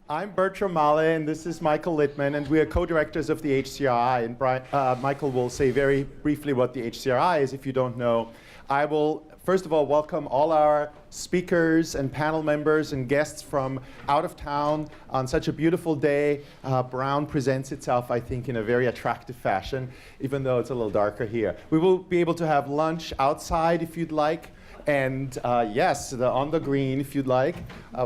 I'm Bertram Male, and this is Michael Littman, and we are co-directors of the HCRI. And Michael will say very briefly what the HCRI is if you don't know. I will, first of all, welcome all our speakers and panel members and guests from out of town on such a beautiful day. Brown presents itself, I think, in a very attractive fashion, even though it's a little darker here. We will be able to have lunch outside if you'd like. And yes, on the green, if you'd like.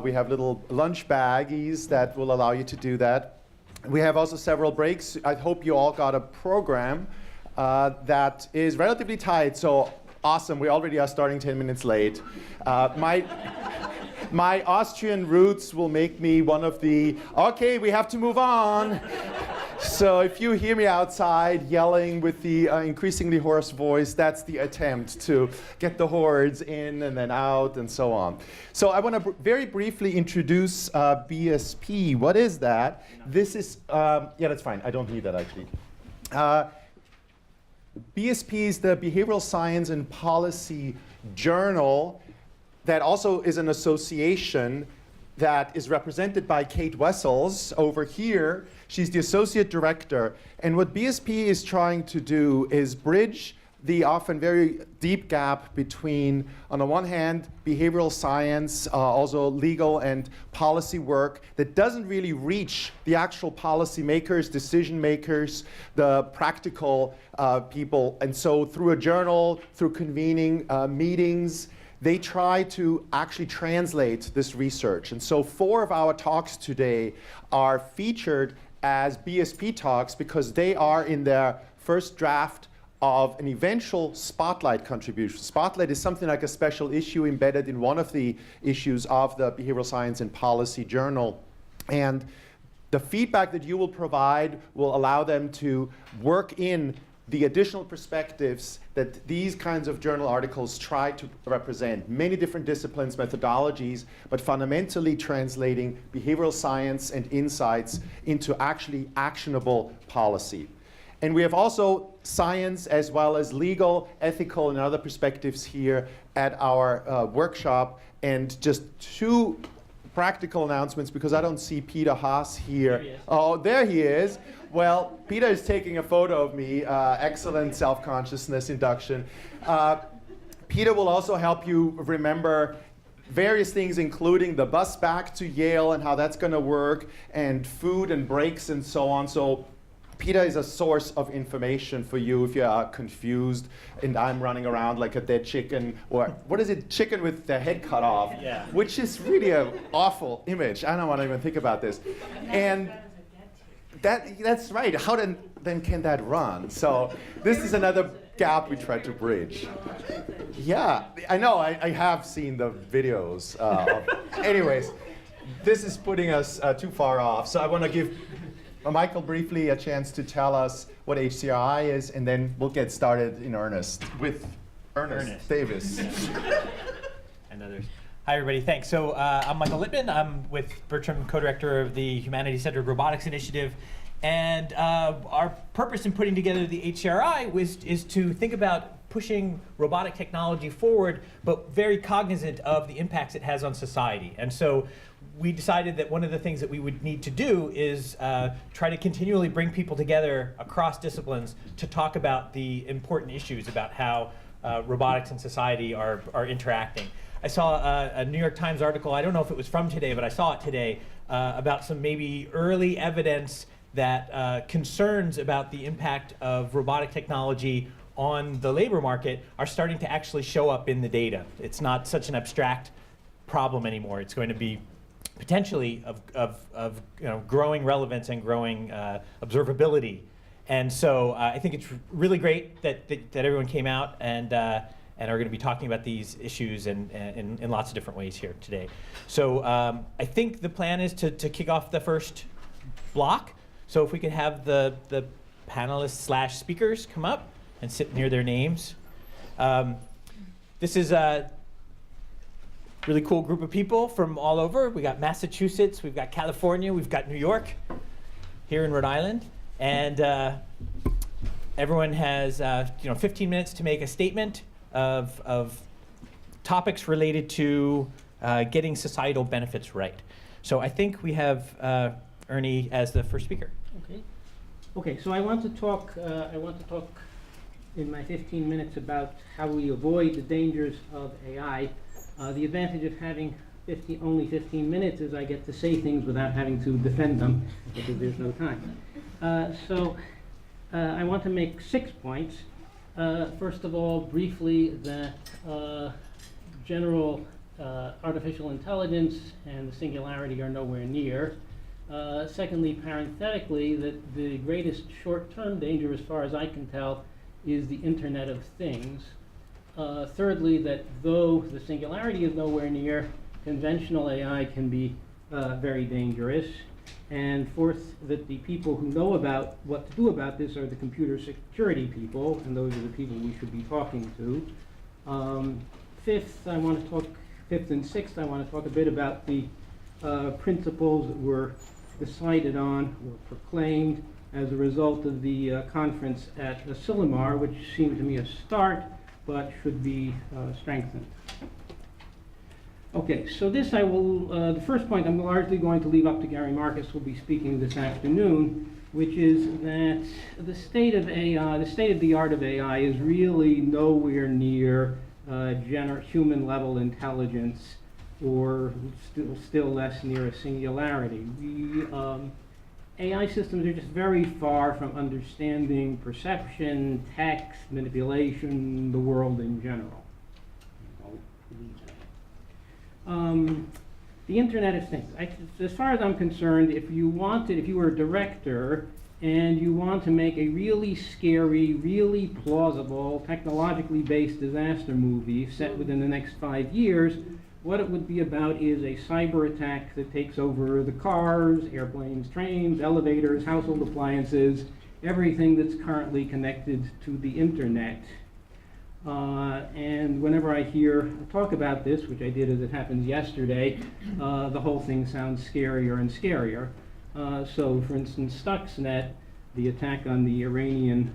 We have little lunch baggies that will allow you to do that. We have also several breaks. I hope you all got a program that is relatively tight. So awesome, we already are starting 10 minutes late. My Austrian roots will make me one of the, okay, we have to move on. So if you hear me outside yelling with the increasingly hoarse voice, that's the attempt to get the hordes in and then out and so on. So I want to very briefly introduce BSP. What is that? This is, yeah, that's fine. I don't need that actually. BSP is the Behavioral Science and Policy Journal that also is an association that is represented by Kate Wessels over here. She's the associate director. And what BSP is trying to do is bridge the often very deep gap between, on the one hand, behavioral science, also legal and policy work that doesn't really reach the actual policy makers, decision makers, the practical people. And so through a journal, through convening meetings, they try to actually translate this research. And so 4 of our talks today are featured as BSP talks because they are in their first draft of an eventual Spotlight contribution. Spotlight is something like a special issue embedded in one of the issues of the Behavioral Science and Policy Journal. And the feedback that you will provide will allow them to work in the additional perspectives that these kinds of journal articles try to represent. Many different disciplines, methodologies, but fundamentally translating behavioral science and insights into actually actionable policy. And we have also science as well as legal, ethical, and other perspectives here at our workshop. And just 2 practical announcements because I don't see Peter Haas here. There he is. Oh, there he is. Well, Peter is taking a photo of me. Excellent self-consciousness induction. Peter will also help you remember various things, including the bus back to Yale and how that's going to work, and food and breaks and so on. So Peter is a source of information for you if you are confused and I'm running around like a dead chicken, or what is it, chicken with the head cut off, yeah. Which is really an awful image. I don't want to even think about this. And that's right. How then can that run? So this is another gap we try to bridge. Yeah, I know. I have seen the videos. Anyways, this is putting us too far off. So I want to give Michael briefly a chance to tell us what HCRI is, and then we'll get started in earnest with Ernest. Davis. And others. Hi, everybody. Thanks. So I'm Michael Littman. I'm with Bertram, co-director of the Humanity-Centered Robotics Initiative. And our purpose in putting together the HCRI is to think about pushing robotic technology forward, but very cognizant of the impacts it has on society. And so we decided that one of the things that we would need to do is try to continually bring people together across disciplines to talk about the important issues about how robotics and society are interacting. I saw a New York Times article, I don't know if it was from today, but I saw it today, about some maybe early evidence that concerns about the impact of robotic technology on the labor market are starting to actually show up in the data. It's not such an abstract problem anymore. It's going to be potentially of growing relevance and growing observability. And so I think it's really great that everyone came out and are going to be talking about these issues in lots of different ways here today. So I think the plan is to kick off the first block. So if we could have the panelists / speakers come up and sit near their names. This is a really cool group of people from all over. We got Massachusetts, we've got California, we've got New York here in Rhode Island. And everyone has 15 minutes to make a statement of topics related to getting societal benefits right. So I think we have Ernie as the first speaker. Okay. Okay, so I want to talk in my 15 minutes about how we avoid the dangers of AI. The advantage of having only 15 minutes is I get to say things without having to defend them because there's no time. I want to make 6 points. First of all, briefly, that general artificial intelligence and the singularity are nowhere near. Secondly, parenthetically, that the greatest short-term danger, as far as I can tell, is the Internet of Things. Thirdly, that though the singularity is nowhere near, conventional AI can be very dangerous. And fourth, that the people who know about what to do about this are the computer security people, and those are the people we should be talking to. Fifth and sixth, I want to talk a bit about the principles that were decided on or proclaimed as a result of the conference at Asilomar, which seemed to me a start, but should be strengthened. Okay, so this the first point I'm largely going to leave up to Gary Marcus, who will be speaking this afternoon, which is that the state of AI, the state of the art of AI is really nowhere near human-level intelligence, or still less near a singularity. AI systems are just very far from understanding perception, text, manipulation, the world in general. The Internet of Things. As far as I'm concerned, if you were a director and you want to make a really scary, really plausible, technologically based disaster movie set within the next 5 years, what it would be about is a cyber attack that takes over the cars, airplanes, trains, elevators, household appliances, everything that's currently connected to the Internet. And whenever I hear talk about this, which I did as it happens yesterday, the whole thing sounds scarier and scarier. So, for instance, Stuxnet, the attack on the Iranian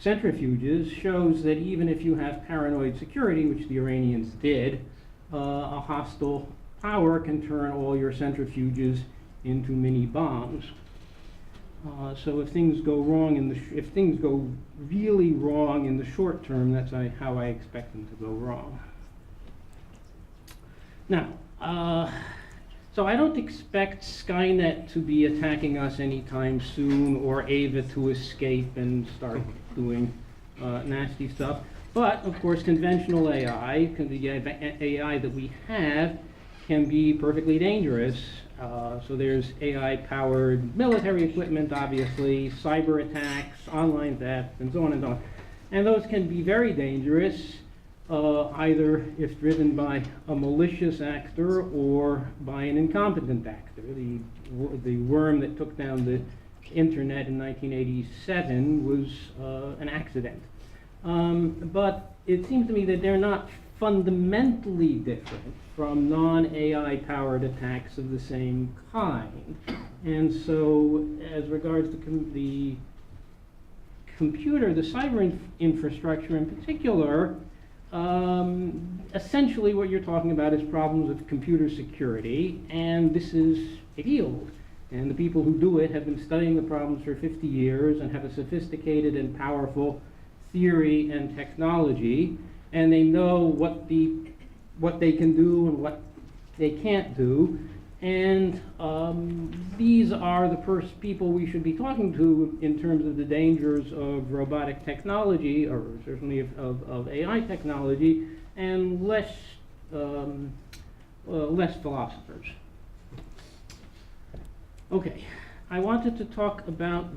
centrifuges, shows that even if you have paranoid security, which the Iranians did, a hostile power can turn all your centrifuges into mini bombs. So if things go wrong if things go really wrong in the short term, that's how I expect them to go wrong. Now, so I don't expect Skynet to be attacking us anytime soon, or Ava to escape and start doing nasty stuff. But of course, conventional AI, the AI that we have, can be perfectly dangerous. So there's AI-powered military equipment, obviously, cyber attacks, online theft, and so on and so on. And those can be very dangerous, either if driven by a malicious actor or by an incompetent actor. The worm that took down the Internet in 1987 was an accident. But it seems to me that they're not fundamentally different from non-AI powered attacks of the same kind. And so as regards to the computer, the cyber infrastructure in particular, essentially what you're talking about is problems of computer security, and this is a field. And the people who do it have been studying the problems for 50 years and have a sophisticated and powerful theory and technology, and they know what they can do and what they can't do. And these are the first people we should be talking to in terms of the dangers of robotic technology, or certainly of AI technology, and less philosophers. Okay, I wanted to talk about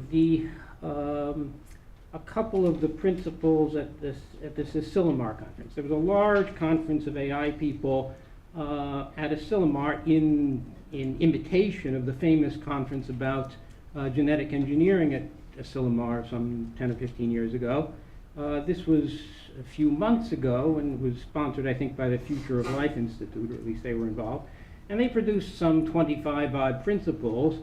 a couple of the principles at this Asilomar conference. There was a large conference of AI people at Asilomar in imitation of the famous conference about genetic engineering at Asilomar some 10 or 15 years ago. This was a few months ago and was sponsored, I think, by the Future of Life Institute, or at least they were involved. And they produced some 25-odd principles,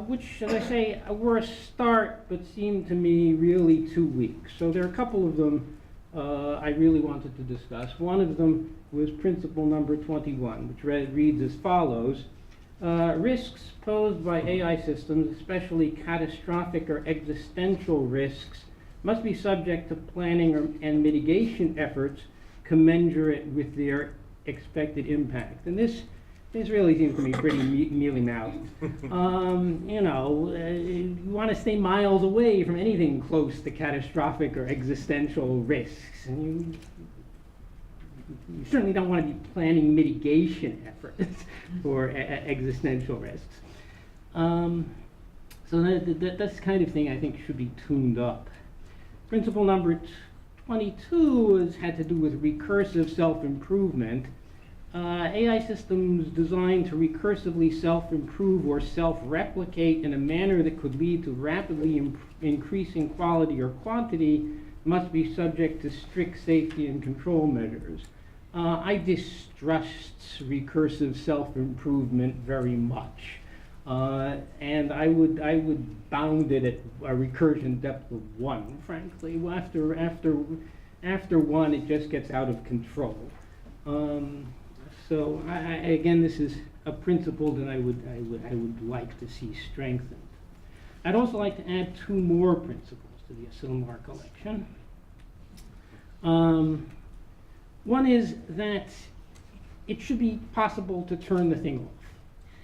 which, as I say, were a start, but seemed to me really too weak. So there are a couple of them I really wanted to discuss. One of them was principle number 21, which reads as follows. Risks posed by AI systems, especially catastrophic or existential risks, must be subject to planning and mitigation efforts commensurate with their expected impact. And this really seems to me pretty mealy-mouthed. You want to stay miles away from anything close to catastrophic or existential risks. And you certainly don't want to be planning mitigation efforts for existential risks. So that's the kind of thing I think should be tuned up. Principle number 22 had to do with recursive self-improvement. AI systems designed to recursively self-improve or self-replicate in a manner that could lead to rapidly increasing quality or quantity must be subject to strict safety and control measures. I distrust recursive self-improvement very much. And I would bound it at a recursion depth of 1, frankly. After 1, it just gets out of control. So again, this is a principle that I would like to see strengthened. I'd also like to add 2 more principles to the Asilomar collection. One is that it should be possible to turn the thing off.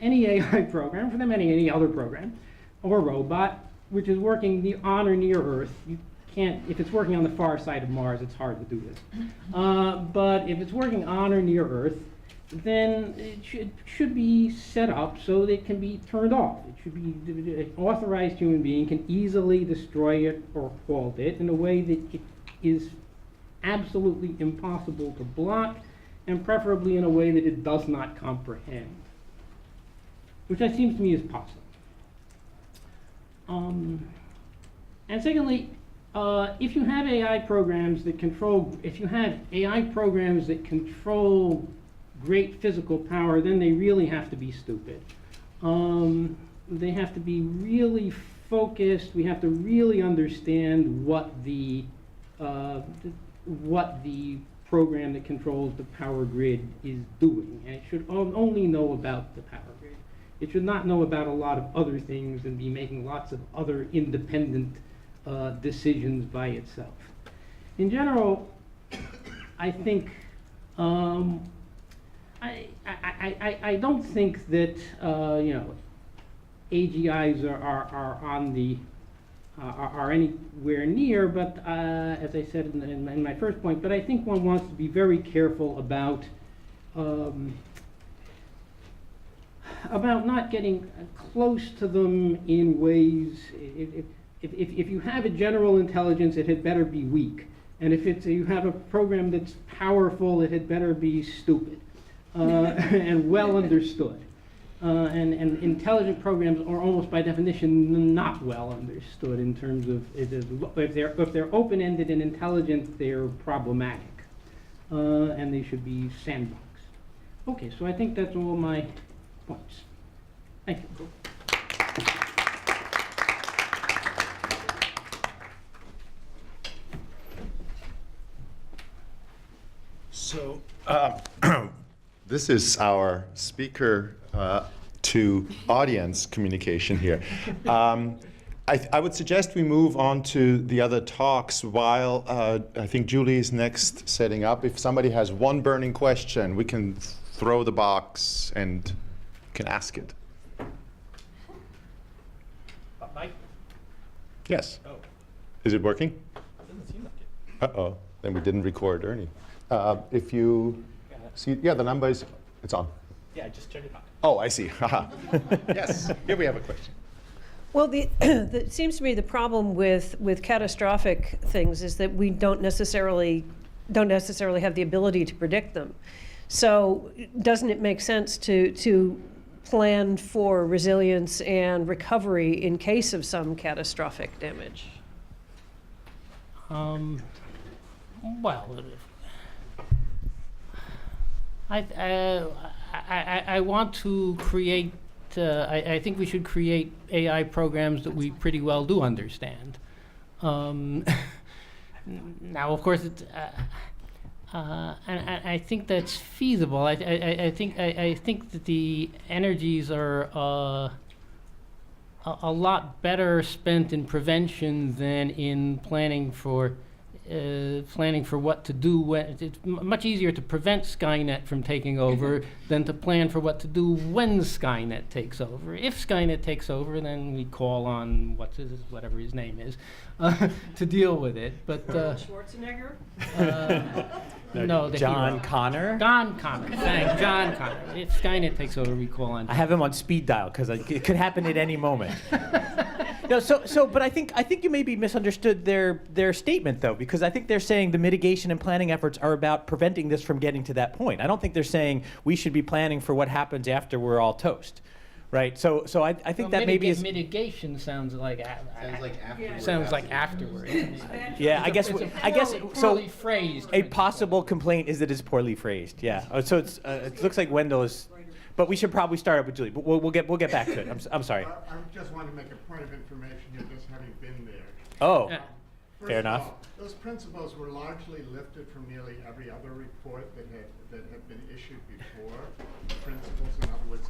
Any AI program, for them any other program, or robot, which is working on or near Earth, you can't, if it's working on the far side of Mars, it's hard to do this. But if it's working on or near Earth, then it should be set up so that it can be turned off. It should be, an authorized human being can easily destroy it or halt it in a way that it is absolutely impossible to block, and preferably in a way that it does not comprehend, which seems to me is possible. And secondly, if you have AI programs that control, great physical power, then they really have to be stupid. They have to be really focused. We have to really understand what the program that controls the power grid is doing, and it should only know about the power grid. It should not know about a lot of other things and be making lots of other independent decisions by itself. In general, I think I don't think that AGIs are anywhere near, but as I said in my first point, but I think one wants to be very careful about not getting close to them in ways. If you have a general intelligence, it had better be weak, and if you have a program that's powerful, it had better be stupid and well understood. And intelligent programs are almost by definition not well understood in terms of if they're open-ended and intelligent, they're problematic, and they should be sandbox. Okay, so I think that's all my points. Thank you. So this is our speaker to audience communication here. I would suggest we move on to the other talks while I think Julie is next setting up. If somebody has one burning question, we can throw the box and can ask it. Mike? Yes. Oh, Is it working? doesn't seem like it. Uh-oh, then we didn't record Ernie. If you see, yeah, the number is, it's on. Yeah, I just turned it on. Oh, I see. Haha. Yes, here we have a question. Well, it seems to me the problem with catastrophic things is that we don't necessarily have the ability to predict them. So doesn't it make sense to plan for resilience and recovery in case of some catastrophic damage? Well, I want to create, I think we should create AI programs that we pretty well do understand. Now, of course, And I think that's feasible. I think that the energies are a lot better spent in prevention than in planning for what to do. It's much easier to prevent Skynet from taking over than to plan for what to do when Skynet takes over. If Skynet takes over, then we call on whatever his name is to deal with it. But Schwarzenegger? no, the John hero. Connor? John Connor. Thanks, John Connor. If Skynet takes over, we call on. I have him on speed dial because it could happen at any moment. No, but I think you maybe misunderstood their statement though, because I think they're saying the mitigation and planning efforts are about preventing this from getting to that point. I don't think they're saying we should be planning for what happens after we're all toast, right? So I think that maybe is mitigation sounds like afterwards. Sounds like afterwards. yeah. I guess Poorly phrased. A possible complaint is that it's poorly phrased. Yeah. So it looks like Wendell is. But we should probably start up with Julie. But we'll get back to it. I'm sorry. I just wanted to make a point of information here, just having been there. Oh, Yeah. First fair of enough. all, those principles were largely lifted from nearly every other report that had been issued before. Principles, in other words,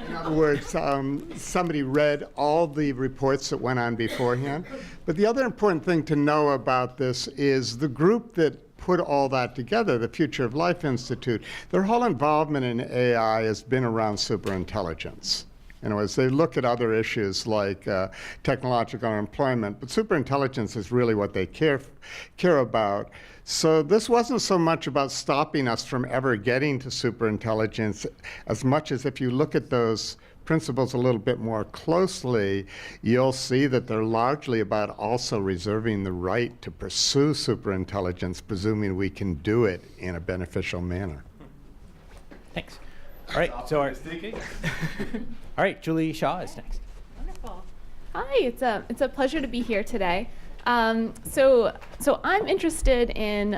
in other words, somebody read all the reports that went on beforehand. But the other important thing to know about this is the group that put all that together, the Future of Life Institute, their whole involvement in AI has been around superintelligence. In other words, they look at other issues like technological unemployment, but superintelligence is really what they care about. So this wasn't so much about stopping us from ever getting to superintelligence as much as if you look at those principles a little bit more closely, you'll see that they're largely about also reserving the right to pursue superintelligence, presuming we can do it in a beneficial manner. Thanks. All right. So all right, Julie Shah is next. Wonderful. Hi, it's a pleasure to be here today. So I'm interested in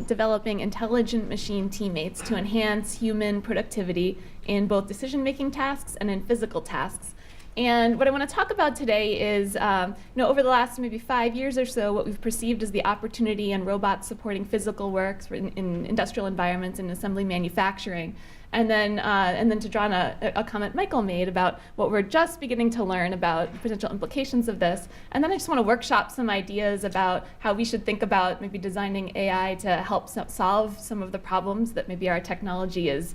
developing intelligent machine teammates to enhance human productivity in both decision-making tasks and in physical tasks. And what I want to talk about today is, over the last maybe 5 years or so, what we've perceived as the opportunity in robots supporting physical work in industrial environments and assembly manufacturing. And then to draw on a comment Michael made about what we're just beginning to learn about potential implications of this. And then I just want to workshop some ideas about how we should think about maybe designing AI to help solve some of the problems that maybe our technology is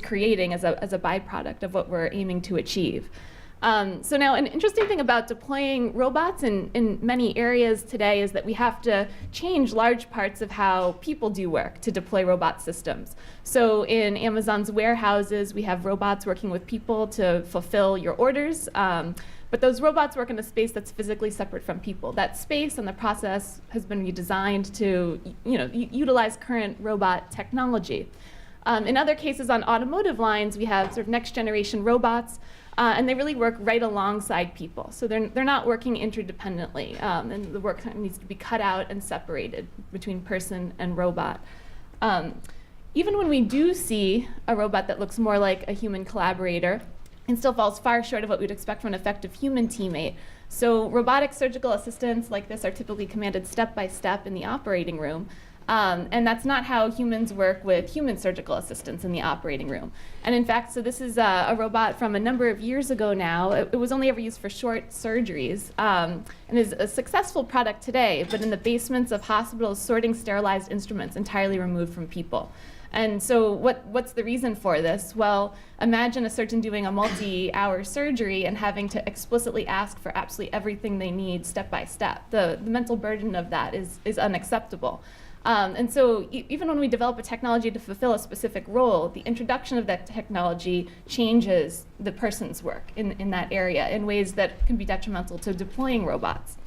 creating as a byproduct of what we're aiming to achieve. So now an interesting thing about deploying robots in many areas today is that we have to change large parts of how people do work to deploy robot systems. So in Amazon's warehouses, we have robots working with people to fulfill your orders. But those robots work in a space that's physically separate from people. That space and the process has been redesigned to utilize current robot technology. In other cases on automotive lines, we have sort of next generation robots, and they really work right alongside people. So they're not working interdependently, and the work needs to be cut out and separated between person and robot. Even when we do see a robot that looks more like a human collaborator, it still falls far short of what we'd expect from an effective human teammate. So robotic surgical assistants like this are typically commanded step by step in the operating room. And that's not how humans work with human surgical assistants in the operating room. And in fact, so this is a robot from a number of years ago now. It was only ever used for short surgeries and is a successful product today, but in the basements of hospitals sorting sterilized instruments entirely removed from people. And so what's the reason for this? Well, imagine a surgeon doing a multi-hour surgery and having to explicitly ask for absolutely everything they need step by step. The mental burden of that is unacceptable. And so even when we develop a technology to fulfill a specific role, the introduction of that technology changes the person's work in that area in ways that can be detrimental to deploying robots.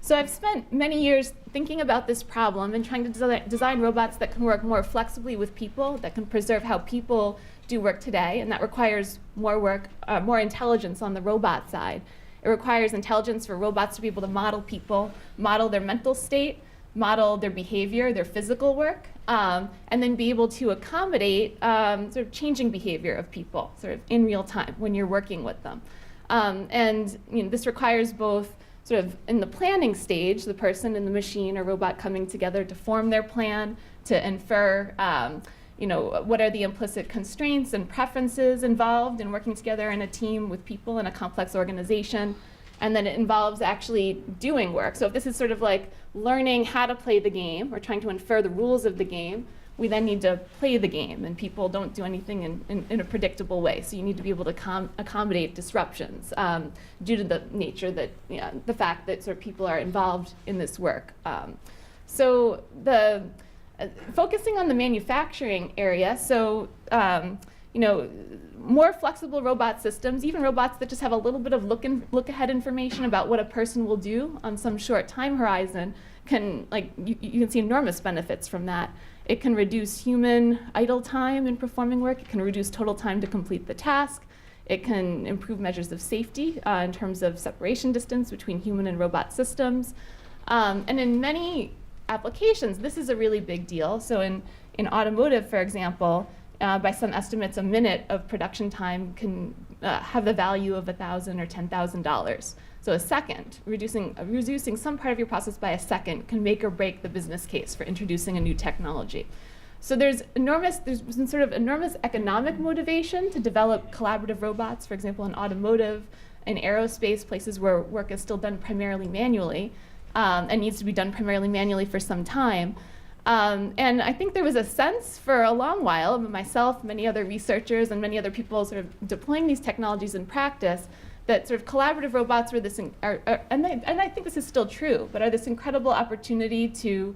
So I've spent many years thinking about this problem and trying to design robots that can work more flexibly with people, that can preserve how people do work today, and that requires more intelligence on the robot side. It requires intelligence for robots to be able to model people, model their mental state, model their behavior, their physical work, and then be able to accommodate sort of changing behavior of people sort of in real time when you're working with them. And this requires both sort of in the planning stage, the person and the machine or robot coming together to form their plan, to infer what are the implicit constraints and preferences involved in working together in a team with people in a complex organization. And then it involves actually doing work. So if this is sort of like learning how to play the game or trying to infer the rules of the game, we then need to play the game, and people don't do anything in a predictable way. So you need to be able to accommodate disruptions due to the nature that, the fact that sort of people are involved in this work. So the focusing on the manufacturing area, so more flexible robot systems, even robots that just have a little bit of look ahead information about what a person will do on some short time horizon can, you can see enormous benefits from that. It can reduce human idle time in performing work. It can reduce total time to complete the task. It can improve measures of safety in terms of separation distance between human and robot systems. And in many applications, this is a really big deal. So in automotive, for example, by some estimates, a minute of production time can have the value of $1,000 or $10,000. So a second, reducing some part of your process by a second can make or break the business case for introducing a new technology. So there's been sort of enormous economic motivation to develop collaborative robots, for example, in automotive, in aerospace, places where work is still done primarily manually, and needs to be done primarily manually for some time. And I think there was a sense for a long while, myself, many other researchers, and many other people sort of deploying these technologies in practice, that sort of collaborative robots were this, and I think this is still true, but are this incredible opportunity to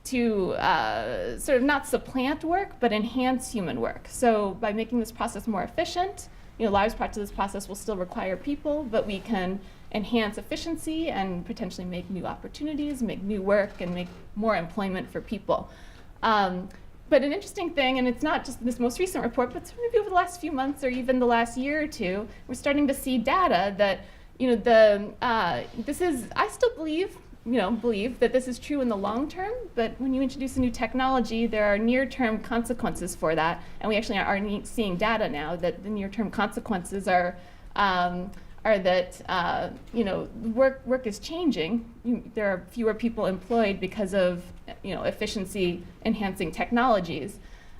sort of not supplant work, but enhance human work. So by making this process more efficient, large parts of this process will still require people, but we can enhance efficiency and potentially make new opportunities, make new work, and make more employment for people. But an interesting thing, and it's not just this most recent report, but maybe over the last few months or even the last year or two, we're starting to see data that, this is, I still believe that this is true in the long term, but when you introduce a new technology, there are near-term consequences for that, and we actually are seeing data now that the near-term consequences are that work is changing. There are fewer people employed because of efficiency enhancing technologies,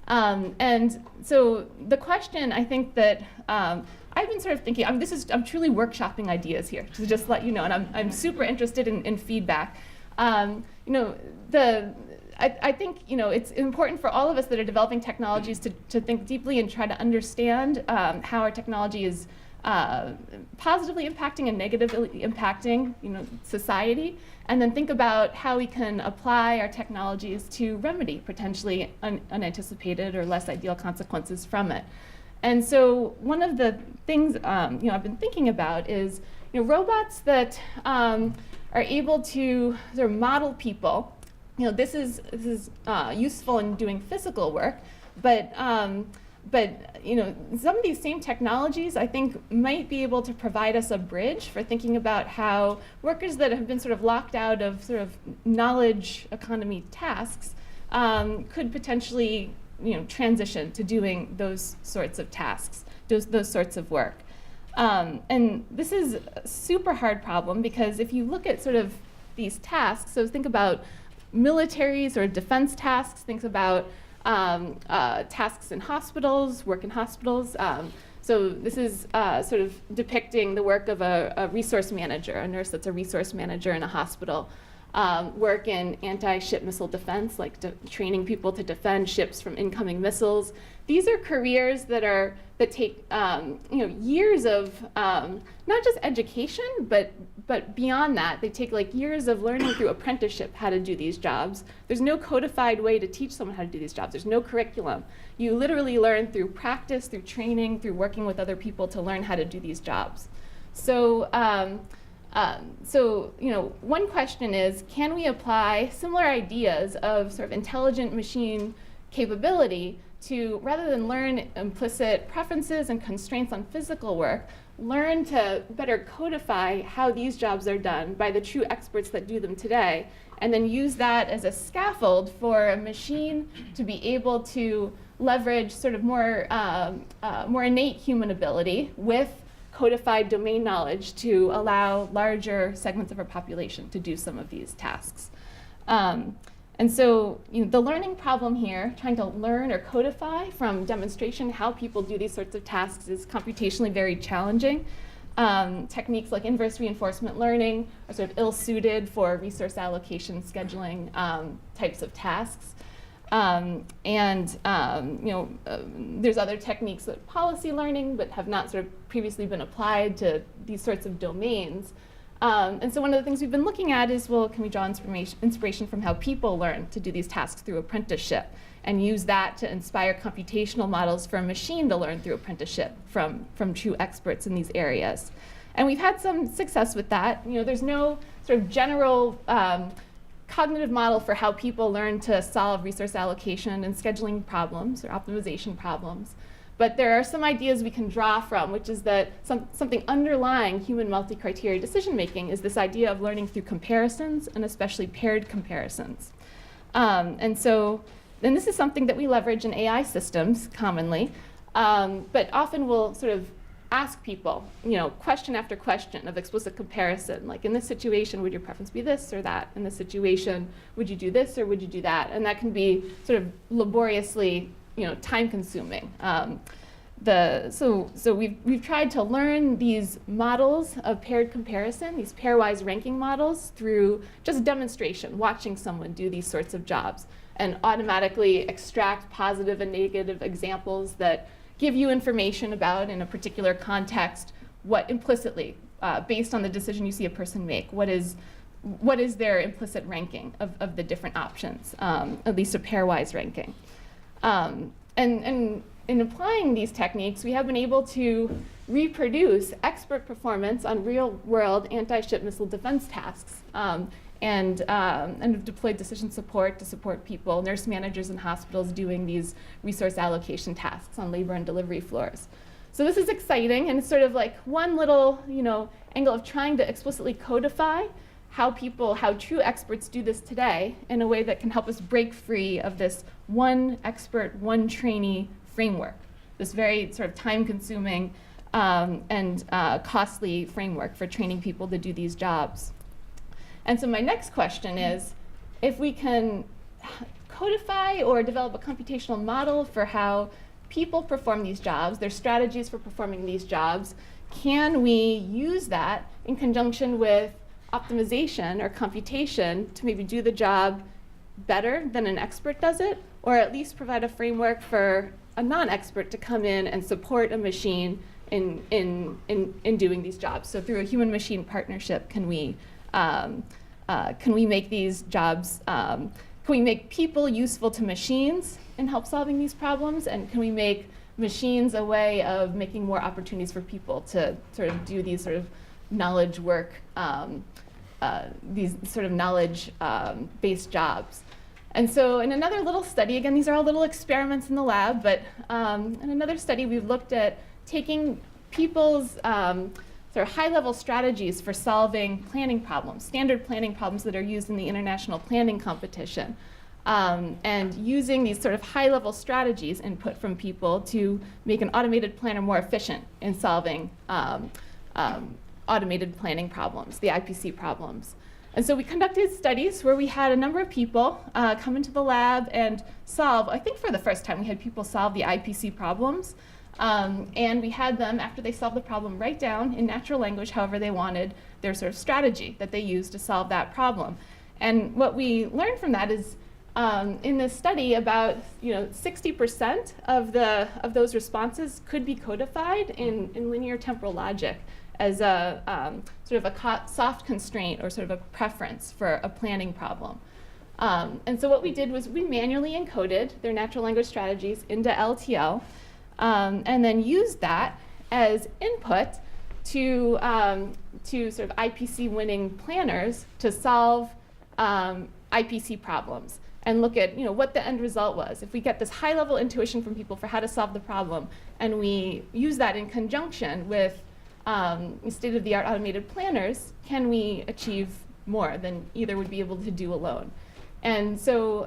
and so the question I think that I've been sort of thinking. I'm truly workshopping ideas here to just let you know, and I'm super interested in feedback. I think it's important for all of us that are developing technologies to think deeply and try to understand how our technology is positively impacting and negatively impacting society, and then think about how we can apply our technologies to remedy potentially unanticipated or less ideal consequences from it. And so one of the things I've been thinking about is robots that are able to sort of model people. This is useful in doing physical work, but some of these same technologies, I think, might be able to provide us a bridge for thinking about how workers that have been sort of locked out of sort of knowledge economy tasks could potentially, transition to doing those sorts of tasks, those sorts of work. And this is a super hard problem because if you look at sort of these tasks, so think about militaries or defense tasks, think about tasks in hospitals, work in hospitals. So this is sort of depicting the work of a resource manager, a nurse that's a resource manager in a hospital. Work in anti-ship missile defense, like training people to defend ships from incoming missiles. These are careers that take years of not just education, but beyond that, they take years of learning through apprenticeship how to do these jobs. There's no codified way to teach someone how to do these jobs. There's no curriculum. You literally learn through practice, through training, through working with other people to learn how to do these jobs. So one question is, can we apply similar ideas of sort of intelligent machine capability to, rather than learn implicit preferences and constraints on physical work, learn to better codify how these jobs are done by the true experts that do them today, and then use that as a scaffold for a machine to be able to leverage sort of more innate human ability with codified domain knowledge to allow larger segments of our population to do some of these tasks. And so the learning problem here, trying to learn or codify from demonstration how people do these sorts of tasks, is computationally very challenging. Techniques like inverse reinforcement learning are sort of ill-suited for resource allocation, scheduling types of tasks. There's other techniques like policy learning, but have not sort of previously been applied to these sorts of domains. And so one of the things we've been looking at is, well, can we draw inspiration from how people learn to do these tasks through apprenticeship, and use that to inspire computational models for a machine to learn through apprenticeship from true experts in these areas. And we've had some success with that. There's no sort of general cognitive model for how people learn to solve resource allocation and scheduling problems or optimization problems. But there are some ideas we can draw from, which is that something underlying human multi-criteria decision-making is this idea of learning through comparisons, and especially paired comparisons. And this is something that we leverage in AI systems commonly, but often we'll sort of ask people, question after question of explicit comparison. Like, in this situation, would your preference be this or that? In this situation, would you do this or would you do that? And that can be sort of laboriously, time-consuming. So we've tried to learn these models of paired comparison, these pairwise ranking models, through just demonstration, watching someone do these sorts of jobs, and automatically extract positive and negative examples that give you information about, in a particular context, what implicitly, based on the decision you see a person make, what is their implicit ranking of the different options, at least a pairwise ranking. And in applying these techniques, we have been able to reproduce expert performance on real-world anti-ship missile defense tasks, and have deployed decision support to support people, nurse managers in hospitals, doing these resource allocation tasks on labor and delivery floors. So this is exciting, and it's sort of like one little angle of trying to explicitly codify how true experts do this today in a way that can help us break free of this one expert, one trainee framework, this very sort of time-consuming and costly framework for training people to do these jobs. And so my next question is, if we can codify or develop a computational model for how people perform these jobs, their strategies for performing these jobs, can we use that in conjunction with optimization or computation to maybe do the job better than an expert does it, or at least provide a framework for a non-expert to come in and support a machine in doing these jobs? So through a human-machine partnership, can we make these jobs, can we make people useful to machines in help solving these problems? And can we make machines a way of making more opportunities for people to sort of do these sort of knowledge work, these sort of knowledge-based jobs? And so in another little study, again, these are all little experiments in the lab, but in another study, we've looked at taking people's sort of high-level strategies for solving planning problems, standard planning problems that are used in the international planning competition, and using these sort of high-level strategies, input from people, to make an automated planner more efficient in solving automated planning problems, the IPC problems. And so we conducted studies where we had a number of people come into the lab and solve, I think for the first time, we had people solve the IPC problems. And we had them, after they solved the problem, write down in natural language, however they wanted, their sort of strategy that they used to solve that problem. And what we learned from that is, in this study, about 60% of those responses could be codified in linear temporal logic as a sort of a soft constraint or sort of a preference for a planning problem. And so what we did was we manually encoded their natural language strategies into LTL, and then used that as input to sort of IPC winning planners to solve IPC problems, and look at what the end result was. If we get this high level intuition from people for how to solve the problem, and we use that in conjunction with state-of-the-art automated planners, can we achieve more than either would be able to do alone? And so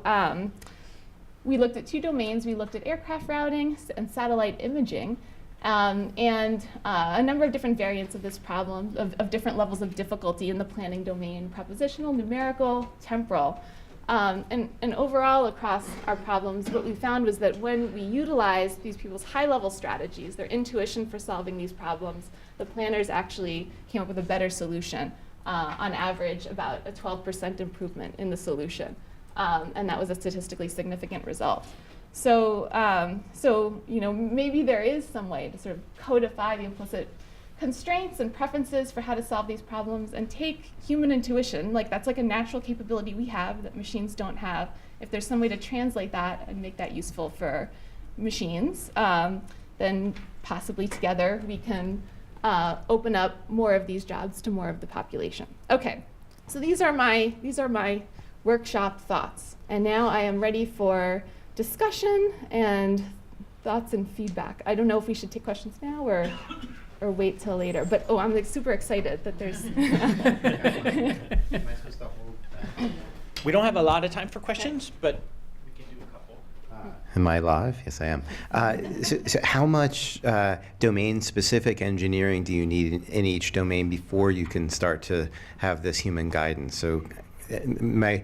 we looked at two domains. We looked at aircraft routing and satellite imaging. and a number of different variants of this problem, of different levels of difficulty in the planning domain: propositional, numerical, temporal. And overall, across our problems, what we found was that when we utilized these people's high-level strategies, their intuition for solving these problems, the planners actually came up with a better solution. On average, about a 12% improvement in the solution. And that was a statistically significant result. So, maybe there is some way to sort of codify the implicit constraints and preferences for how to solve these problems and take human intuition, like that's like a natural capability we have that machines don't have. If there's some way to translate that and make that useful for machines, then possibly together we can open up more of these jobs to more of the population. Okay, so these are my workshop thoughts, and now I am ready for discussion and thoughts and feedback. I don't know if we should take questions now or wait till later, but I'm like super excited that there's. We don't have a lot of time for questions, but we can do a couple. Am I live? Yes, I am. So how much domain-specific engineering do you need in each domain before you can start to have this human guidance? So my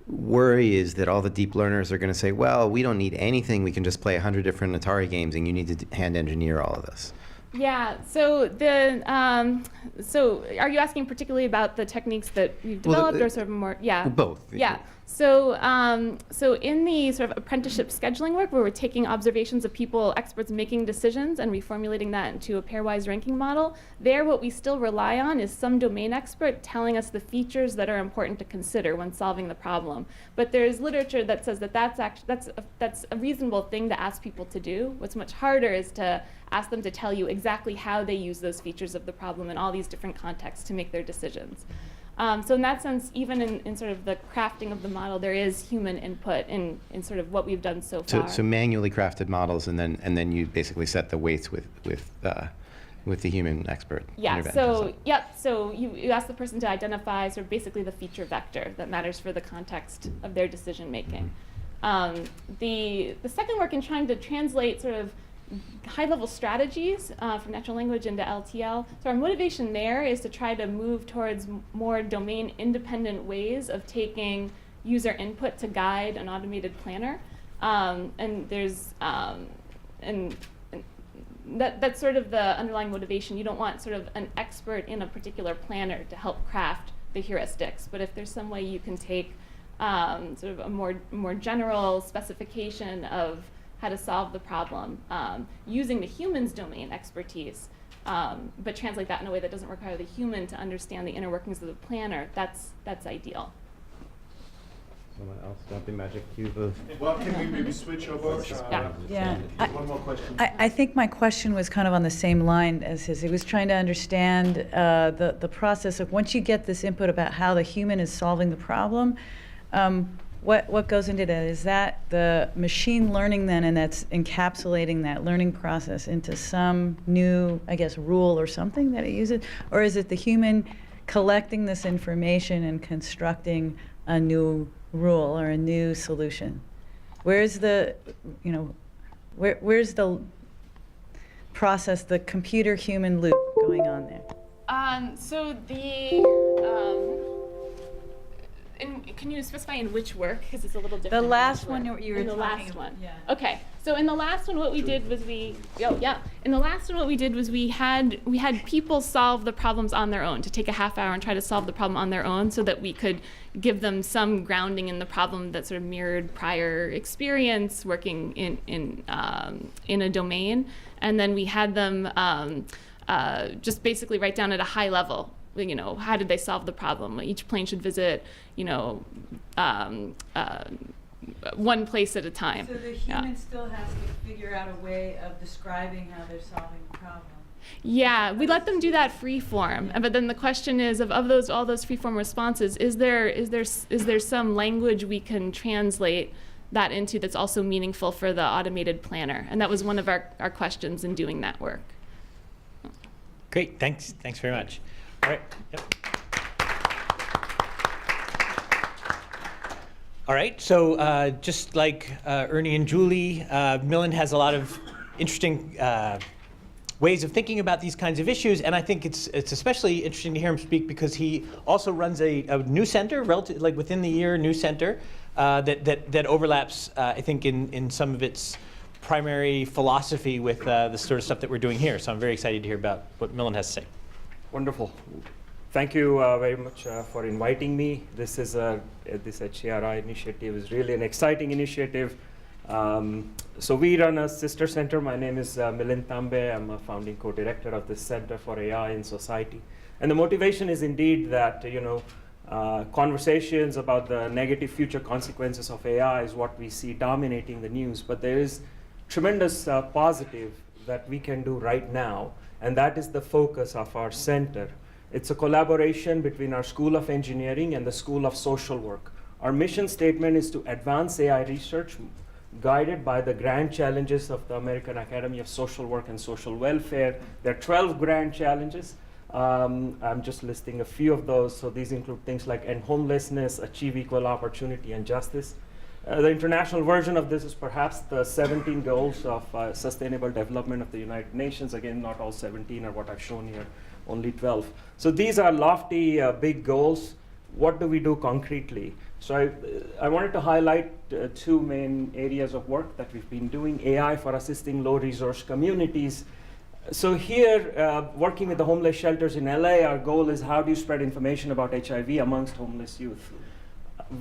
worry is that all the deep learners are going to say, well, we don't need anything. We can just play 100 different Atari games, and you need to hand engineer all of this. Yeah. So so are you asking particularly about the techniques that we've developed, or sort of more? Yeah. Both. Yeah. So in the sort of apprenticeship scheduling work, where we're taking observations of people, experts making decisions, and reformulating that into a pairwise ranking model, there what we still rely on is some domain expert telling us the features that are important to consider when solving the problem. But there's literature that says that that's a reasonable thing to ask people to do. What's much harder is to ask them to tell you exactly how they use those features of the problem in all these different contexts to make their decisions. So in that sense, even in sort of the crafting of the model, there is human input in sort of what we've done so far. So manually crafted models, and then you basically set the weights with the human expert. Yeah. So you ask the person to identify sort of basically the feature vector that matters for the context of their decision making. The second work in trying to translate sort of high-level strategies from natural language into LTL. So our motivation there is to try to move towards more domain-independent ways of taking user input to guide an automated planner. And there's and that's sort of the underlying motivation. You don't want sort of an expert in a particular planner to help craft the heuristics, but if there's some way you can take sort of a more general specification of how to solve the problem using the human's domain expertise, but translate that in a way that doesn't require the human to understand the inner workings of the planner, that's ideal. Someone else got the magic cube of... Well, can we maybe switch over? Yeah. One more question. I think my question was kind of on the same line as his. It was trying to understand the process of once you get this input about how the human is solving the problem, what goes into that? Is that the machine learning then, and that's encapsulating that learning process into some new, I guess, rule or something that it uses? Or is it the human collecting this information and constructing a new rule or a new solution? Where's the, where's the process, the computer-human loop going on there? So can you specify in which work? Because it's a little different. The last one you were in the talking last about. one. Yeah. Okay. So in the last one, what we did was we had people solve the problems on their own, to take a half hour and try to solve the problem on their own, so that we could give them some grounding in the problem that sort of mirrored prior experience working in a domain, and then we had them just basically write down at a high level, how did they solve the problem? Each plane should visit, one place at a time. So the human still has to figure out a way of describing how they're solving the problem. Yeah, we let them do that free form, but then the question is, of all those free form responses, is there some language we can translate that into that's also meaningful for the automated planner? And that was one of our questions in doing that work. Great, thanks very much. All right. Yep. All right, so just like Ernie and Julie, Milind has a lot of interesting ways of thinking about these kinds of issues. And I think it's especially interesting to hear him speak because he also runs a new center, like within the year, new center that overlaps, I think, in some of its primary philosophy with the sort of stuff that we're doing here. So I'm very excited to hear about what Milind has to say. Wonderful. Thank you very much for inviting me. This is this HCRI initiative is really an exciting initiative. So we run a sister center. My name is Milind Tambe. I'm a founding co-director of the Center for AI in Society. And the motivation is indeed that, conversations about the negative future consequences of AI is what we see dominating the news. But there is tremendous positive that we can do right now, and that is the focus of our center. It's a collaboration between our School of Engineering and the School of Social Work. Our mission statement is to advance AI research guided by the grand challenges of the American Academy of Social Work and Social Welfare. There are 12 grand challenges. I'm just listing a few of those. So these include things like end homelessness, achieve equal opportunity and justice. The international version of this is perhaps the 17 goals of sustainable development of the United Nations. Again, not all 17 are what I've shown here, only 12. So these are lofty, big goals. What do we do concretely? So I wanted to highlight two main areas of work that we've been doing. AI for assisting low-resource communities. So here, working with the homeless shelters in LA, our goal is how do you spread information about HIV amongst homeless youth?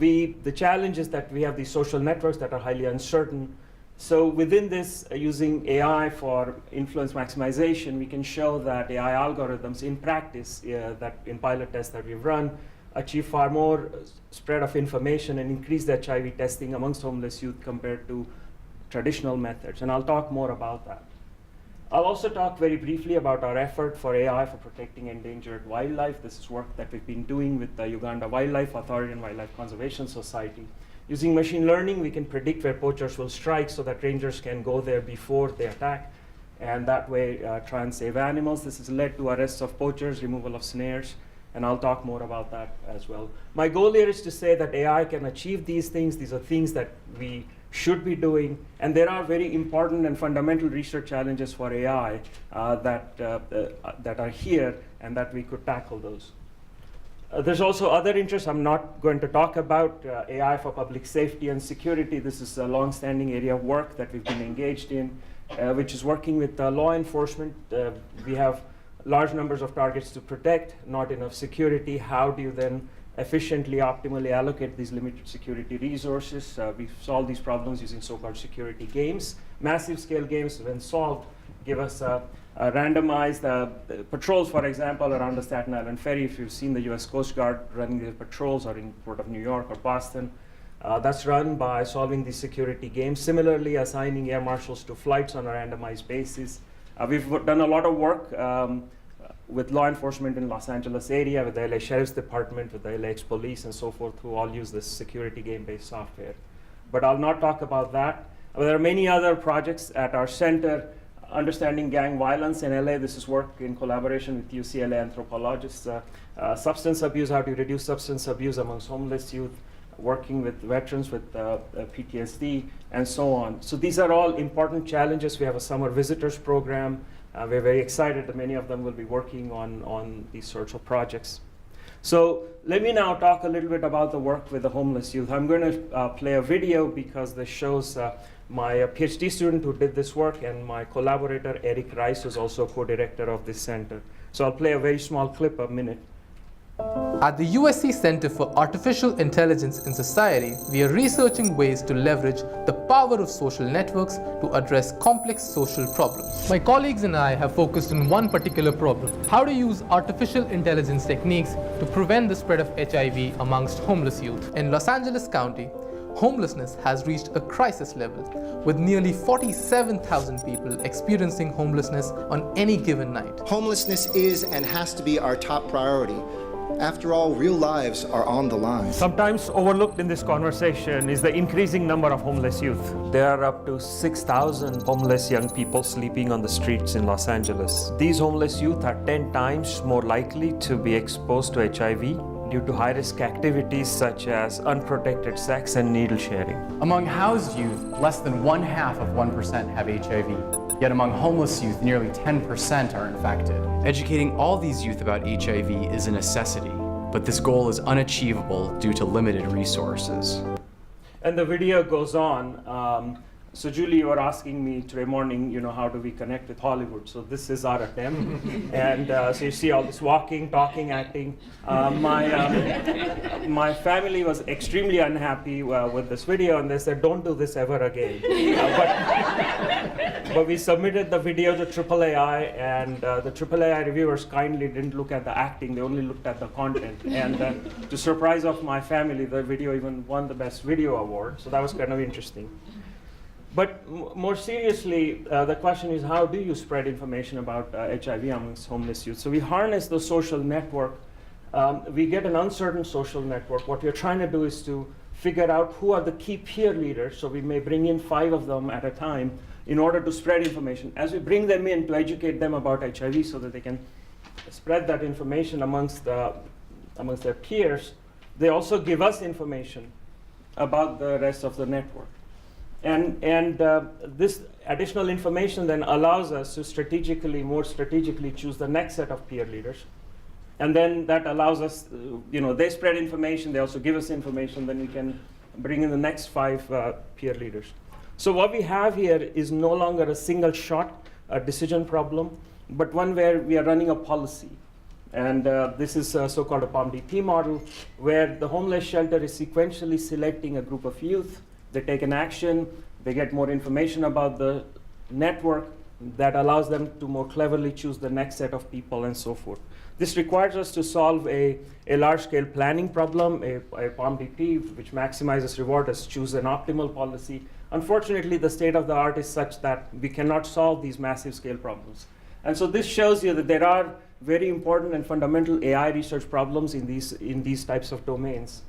The challenge is that we have these social networks that are highly uncertain. So within this, using AI for influence maximization, we can show that AI algorithms in practice, that in pilot tests that we've run, achieve far more spread of information and increase the HIV testing amongst homeless youth compared to traditional methods. And I'll talk more about that. I'll also talk very briefly about our effort for AI for protecting endangered wildlife. This is work that we've been doing with the Uganda Wildlife Authority and Wildlife Conservation Society. Using machine learning, we can predict where poachers will strike so that rangers can go there before they attack, and that way try and save animals. This has led to arrests of poachers, removal of snares, and I'll talk more about that as well. My goal here is to say that AI can achieve these things. These are things that we should be doing, and there are very important and fundamental research challenges for AI that are here and that we could tackle those. There's also other interests I'm not going to talk about. AI for public safety and security. This is a long-standing area of work that we've been engaged in, which is working with law enforcement. We have large numbers of targets to protect, not enough security. How do you then efficiently, optimally allocate these limited security resources? We've solved these problems using so-called security games. Massive scale games, when solved, give us randomized patrols, for example, around the Staten Island Ferry. If you've seen the US Coast Guard running their patrols, or in Port of New York or Boston, that's run by solving these security games. Similarly, assigning air marshals to flights on a randomized basis. We've done a lot of work with law enforcement in Los Angeles area, with the LA Sheriff's Department, with the LAX Police, and so forth, who all use this security game-based software. But I'll not talk about that. There are many other projects at our center. Understanding gang violence in LA. This is work in collaboration with UCLA anthropologists. Substance abuse, how to reduce substance abuse amongst homeless youth, working with veterans with PTSD, and so on. So these are all important challenges. We have a summer visitors program. We're very excited that many of them will be working on these sorts of projects. So let me now talk a little bit about the work with the homeless youth. I'm going to play a video because this shows my PhD student who did this work and my collaborator, Eric Rice, who's also co-director of this center. So I'll play a very small clip, a minute. At the USC Center for Artificial Intelligence in Society, we are researching ways to leverage the power of social networks to address complex social problems. My colleagues and I have focused on one particular problem: how to use artificial intelligence techniques to prevent the spread of HIV amongst homeless youth. In Los Angeles County, homelessness has reached a crisis level, with nearly 47,000 people experiencing homelessness on any given night. Homelessness is and has to be our top priority. After all, real lives are on the line. Sometimes overlooked in this conversation is the increasing number of homeless youth. There are up to 6,000 homeless young people sleeping on the streets in Los Angeles. These homeless youth are 10 times more likely to be exposed to HIV due to high-risk activities such as unprotected sex and needle sharing. Among housed youth, less than 0.5% have HIV. Yet among homeless youth, nearly 10% are infected. Educating all these youth about HIV is a necessity, but this goal is unachievable due to limited resources. And the video goes on. So Julie, you were asking me today morning, how do we connect with Hollywood? So this is our attempt. And so you see all this walking, talking, acting. My family was extremely unhappy with this video, and they said, don't do this ever again. But we submitted the video to AAAI, and the AAAI reviewers kindly didn't look at the acting, they only looked at the content. And to surprise of my family, the video even won the Best Video Award, so that was kind of interesting. But more seriously, the question is, how do you spread information about HIV amongst homeless youth? So we harness the social network. We get an uncertain social network. What we're trying to do is to figure out who are the key peer leaders, so we may bring in 5 of them at a time in order to spread information. As we bring them in to educate them about HIV so that they can spread that information amongst their peers, they also give us information about the rest of the network. And this additional information then allows us to more strategically choose the next set of peer leaders. And then that allows us, they spread information, they also give us information, then we can bring in the next 5 peer leaders. So what we have here is no longer a single shot decision problem, but one where we are running a policy. And this is a so-called a POMDP model, where the homeless shelter is sequentially selecting a group of youth. They take an action, they get more information about the network that allows them to more cleverly choose the next set of people and so forth. This requires us to solve a large-scale planning problem, a POMDP, which maximizes reward as choose an optimal policy. Unfortunately, the state of the art is such that we cannot solve these massive scale problems. And so this shows you that there are very important and fundamental AI research problems in these types of domains.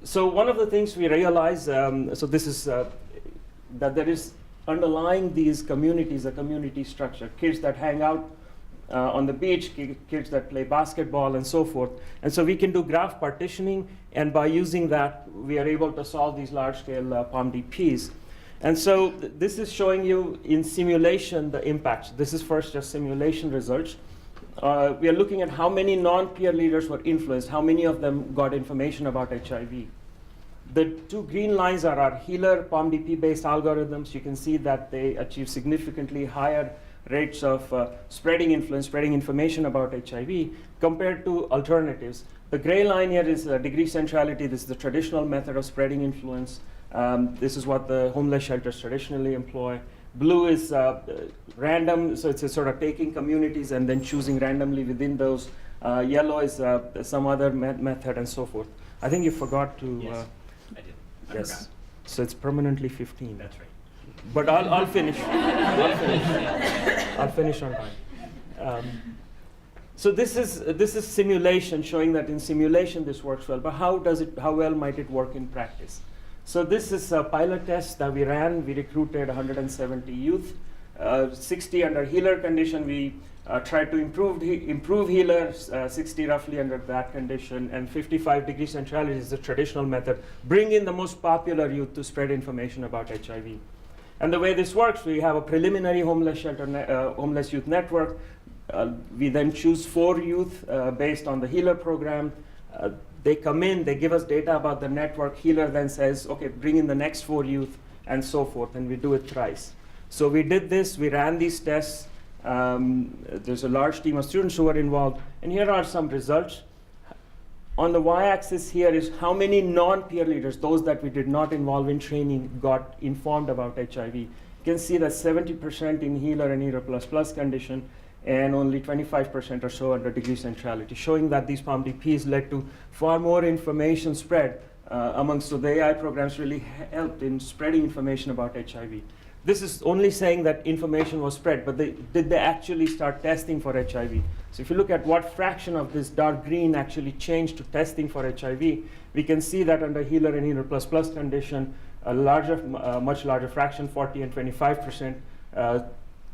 So one of the things we realize, so this is that there is underlying these communities, a community structure, kids that hang out on the beach, kids that play basketball and so forth. And so we can do graph partitioning, and by using that, we are able to solve these large-scale POMDPs. And so this is showing you in simulation the impacts. This is first just simulation results. We are looking at how many non-peer leaders were influenced, how many of them got information about HIV. The 2 green lines are our healer POMDP-based algorithms. You can see that they achieve significantly higher rates of spreading information about HIV compared to alternatives. The gray line here is degree centrality. This is the traditional method of spreading influence. This is what the homeless shelters traditionally employ. Blue is random, so it's a sort of taking communities and then choosing randomly within those. Yellow is some other method and so forth. I think you forgot to. Yes, I did. I yes. forgot. So it's permanently 15. That's right. But I'll finish. I'll finish on time. So this is simulation, showing that in simulation this works well. But how well might it work in practice? So this is a pilot test that we ran. We recruited 170 youth, 60 under healer condition. We tried to improve healers, 60 roughly under that condition, and 55 degree centrality is the traditional method. Bring in the most popular youth to spread information about HIV. And the way this works, we have a preliminary homeless youth network. We then choose 4 youth based on the healer program. They come in, they give us data about the network. Healer then says, okay, bring in the next 4 youth, and so forth, and we do it thrice. So we did this, we ran these tests. There's a large team of students who were involved, and here are some results. On the y-axis here is how many non-peer leaders, those that we did not involve in training, got informed about HIV. You can see that 70% in healer and healer plus condition, and only 25% or so under degree centrality, showing that these POMDPs led to far more information spread amongst, so the AI programs really helped in spreading information about HIV. This is only saying that information was spread, but did they actually start testing for HIV? So if you look at what fraction of this dark green actually changed to testing for HIV, we can see that under healer and healer plus condition, a much larger fraction, 40 and 25%,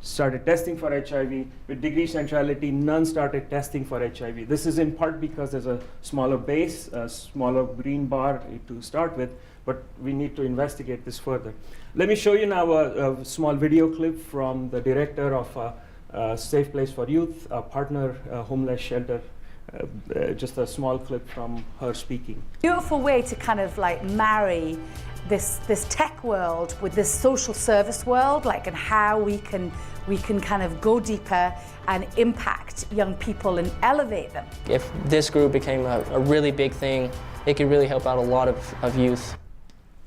started testing for HIV. With degree centrality, none started testing for HIV. This is in part because there's a smaller base, a smaller green bar to start with, but we need to investigate this further. Let me show you now a small video clip from the director of Safe Place for Youth, a partner homeless shelter. Just a small clip from her speaking. Beautiful way to kind of like marry this tech world with this social service world, like, and how we can kind of go deeper and impact young people and elevate them. If this group became a really big thing, it could really help out a lot of youth.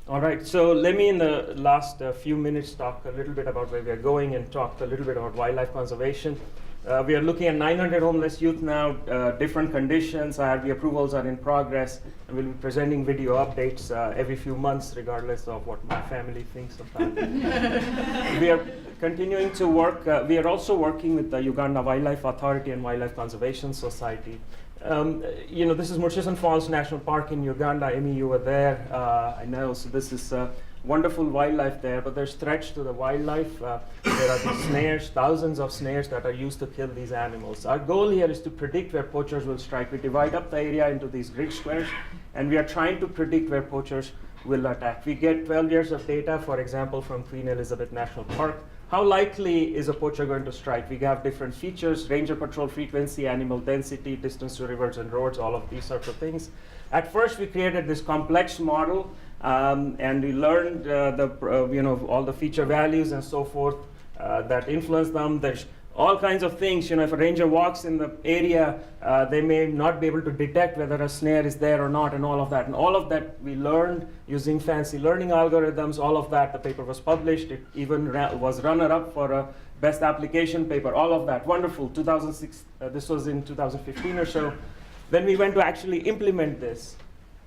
All right, so let me in the last few minutes talk a little bit about where we are going and talk a little bit about wildlife conservation. We are looking at 900 homeless youth now, different conditions. The approvals are in progress, and we'll be presenting video updates every few months, regardless of what my family thinks about it. We are continuing to work. We are also working with the Uganda Wildlife Authority and Wildlife Conservation Society. This is Murchison Falls National Park in Uganda. Amy, you were there, I know. So this is wonderful wildlife there, but there's threats to the wildlife. There are these snares, thousands of snares that are used to kill these animals. Our goal here is to predict where poachers will strike. We divide up the area into these grid squares, and we are trying to predict where poachers will attack. We get 12 years of data, for example, from Queen Elizabeth National Park. How likely is a poacher going to strike? We have different features: ranger patrol frequency, animal density, distance to rivers and roads, all of these sorts of things. At first, we created this complex model, and we learned all the feature values and so forth that influence them. There's all kinds of things. If a ranger walks in the area, they may not be able to detect whether a snare is there or not, and all of that. And all of that we learned using fancy learning algorithms. All of that, the paper was published. It even was runner-up for a best application paper. All of that, wonderful. 2006. This was in 2015 or so. Then we went to actually implement this.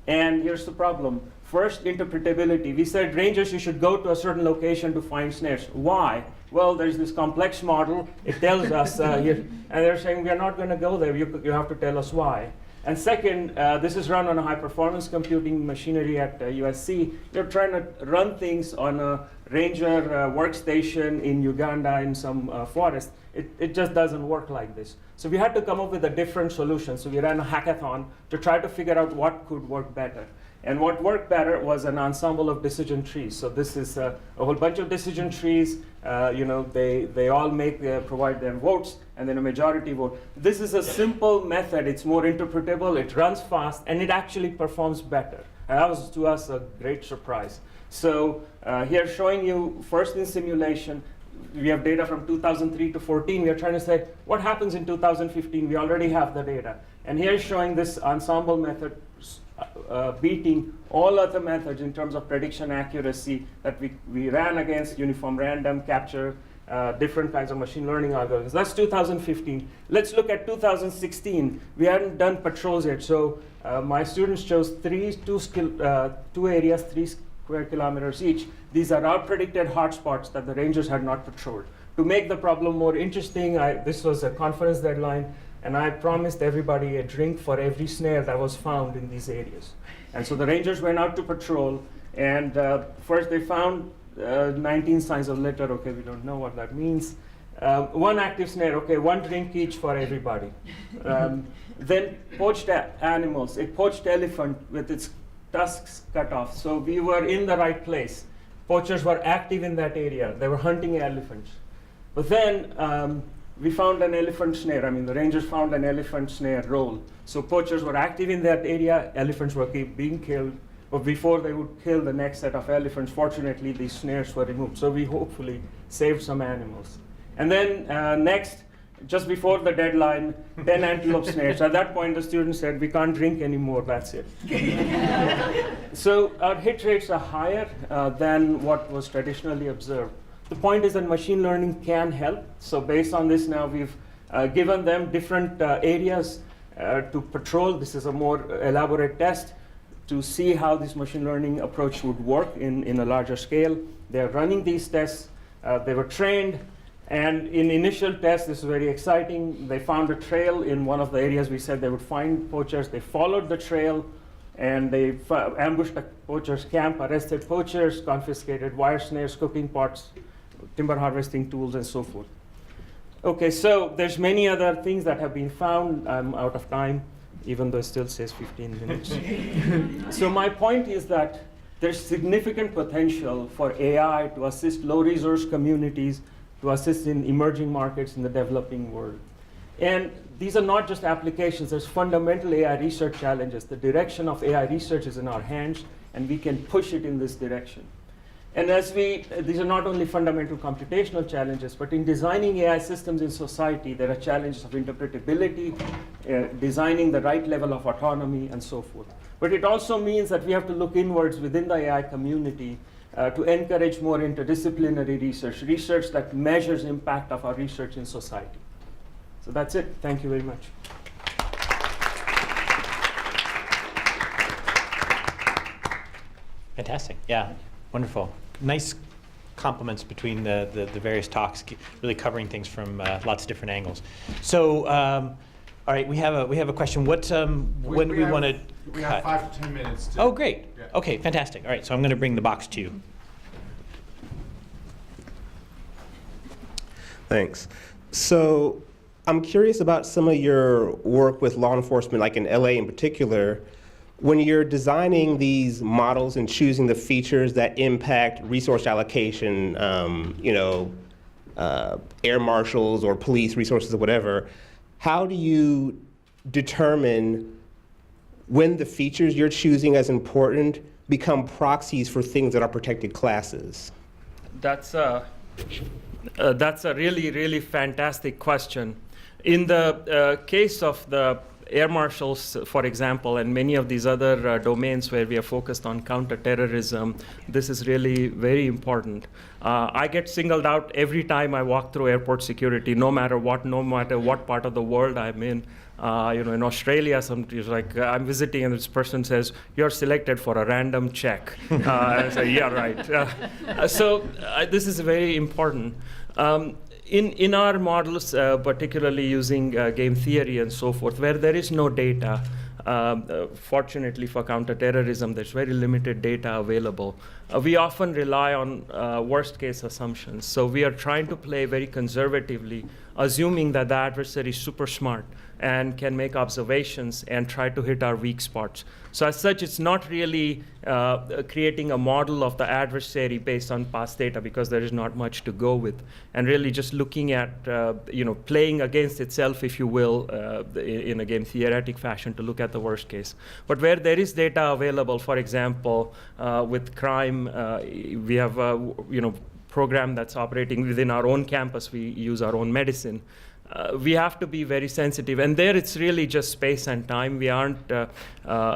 And here's the problem. First, interpretability. We said, rangers, you should go to a certain location to find snares. Why? Well, there's this complex model. It tells us here, and they're saying, we are not going to go there. You have to tell us why. And second, this is run on a high-performance computing machinery at USC. They're trying to run things on a ranger workstation in Uganda in some forest. It just doesn't work like this. So we had to come up with a different solution. So we ran a hackathon to try to figure out what could work better. And what worked better was an ensemble of decision trees. So this is a whole bunch of decision trees. They all provide their votes, and then a majority vote. This is a simple method. It's more interpretable. It runs fast, and it actually performs better. And that was, to us, a great surprise. So here showing you first in simulation. We have data from 2003 to 14. We are trying to say, what happens in 2015? We already have the data. And here showing this ensemble method beating all other methods in terms of prediction accuracy that we ran against uniform random capture, different kinds of machine learning algorithms. That's 2015. Let's look at 2016. We hadn't done patrols yet. So my students chose two areas, 3 square kilometers each. These are our predicted hotspots that the rangers had not patrolled. To make the problem more interesting, this was a conference deadline, and I promised everybody a drink for every snare that was found in these areas. And so the rangers went out to patrol, and first they found 19 signs of litter. Okay, we don't know what that means. 1 active snare. Okay, 1 drink each for everybody. Then poached animals. A poached elephant with its tusks cut off. So we were in the right place. Poachers were active in that area. They were hunting elephants. But then we found an elephant snare. The rangers found an elephant snare roll. So poachers were active in that area. Elephants were being killed. But before they would kill the next set of elephants, fortunately, these snares were removed. So we hopefully saved some animals. And then next, just before the deadline, 10 antelope snares. At that point, the student said, we can't drink anymore, that's it. So our hit rates are higher than what was traditionally observed. The point is that machine learning can help. So based on this now, we've given them different areas to patrol. This is a more elaborate test to see how this machine learning approach would work in a larger scale. They're running these tests. They were trained. And in initial tests, this is very exciting. They found a trail in one of the areas we said they would find poachers. They followed the trail, and they ambushed a poacher's camp, arrested poachers, confiscated wire snares, cooking pots, timber harvesting tools, and so forth. Okay, so there's many other things that have been found. I'm out of time, even though it still says 15 minutes. So my point is that there's significant potential for AI to assist low-resource communities, to assist in emerging markets in the developing world. And these are not just applications. There's fundamental AI research challenges. The direction of AI research is in our hands, and we can push it in this direction. And these are not only fundamental computational challenges, but in designing AI systems in society, there are challenges of interpretability, designing the right level of autonomy, and so forth. But it also means that we have to look inwards within the AI community to encourage more interdisciplinary research, research that measures impact of our research in society. So that's it. Thank you very much. Fantastic. Yeah, wonderful. Nice complements between the various talks, really covering things from lots of different angles. So, all right, we have a question. What when do we want to? We have 5 to 10 minutes. Oh, great. Yeah. Okay, fantastic. All right, so I'm going to bring the box to you. Thanks. So I'm curious about some of your work with law enforcement, like in LA in particular. When you're designing these models and choosing the features that impact resource allocation, air marshals or police resources or whatever, how do you determine when the features you're choosing as important become proxies for things that are protected classes? That's a really, really fantastic question. In the case of the air marshals, for example, and many of these other domains where we are focused on counterterrorism, this is really very important. I get singled out every time I walk through airport security, no matter what part of the world I'm in. In Australia, sometimes like I'm visiting and this person says, "You're selected for a random check." I say, "Yeah, right." So this is very important. In our models, particularly using game theory and so forth, where there is no data, fortunately for counterterrorism, there's very limited data available. We often rely on worst-case assumptions. So we are trying to play very conservatively, assuming that the adversary is super smart and can make observations and try to hit our weak spots. So as such, it's not really creating a model of the adversary based on past data, because there is not much to go with, and really just looking at, playing against itself, if you will, in a game theoretic fashion to look at the worst case. But where there is data available, for example, with crime, we have a program that's operating within our own campus. We use our own medicine. We have to be very sensitive, and there it's really just space and time. We aren't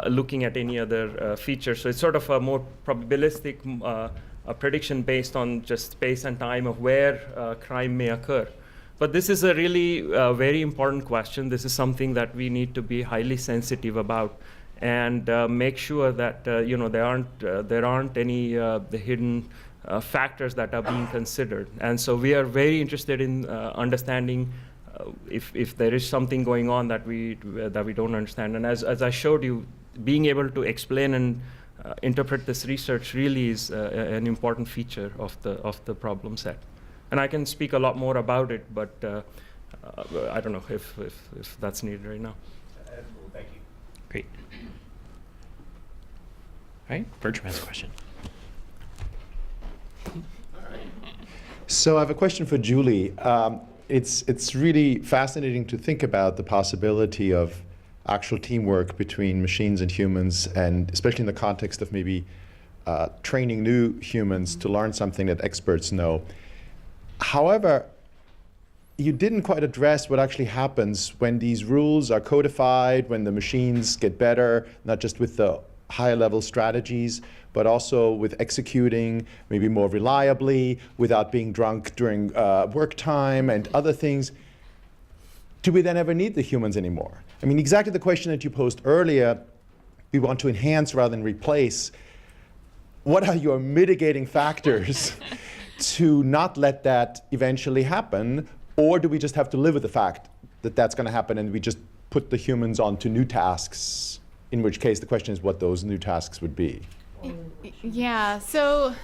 looking at any other features, so it's sort of a more probabilistic prediction based on just space and time of where crime may occur. But this is a really very important question. This is something that we need to be highly sensitive about, and make sure that there aren't any the hidden factors that are being considered. And so we are very interested in understanding if there is something going on that we don't understand. And as I showed you, being able to explain and interpret this research really is an important feature of the problem set. And I can speak a lot more about it, but I don't know if that's needed right now. Thank you. Great. All right, Bertram has a question. So I have a question for Julie. It's really fascinating to think about the possibility of actual teamwork between machines and humans, and especially in the context of maybe training new humans to learn something that experts know. However, you didn't quite address what actually happens when these rules are codified, when the machines get better, not just with the higher level strategies, but also with executing maybe more reliably, without being drunk during work time and other things. Do we then ever need the humans anymore? I mean, exactly the question that you posed earlier, we want to enhance rather than replace. What are your mitigating factors to not let that eventually happen? Or do we just have to live with the fact that that's going to happen and we just put the humans onto new tasks, in which case the question is what those new tasks would be? Yeah, so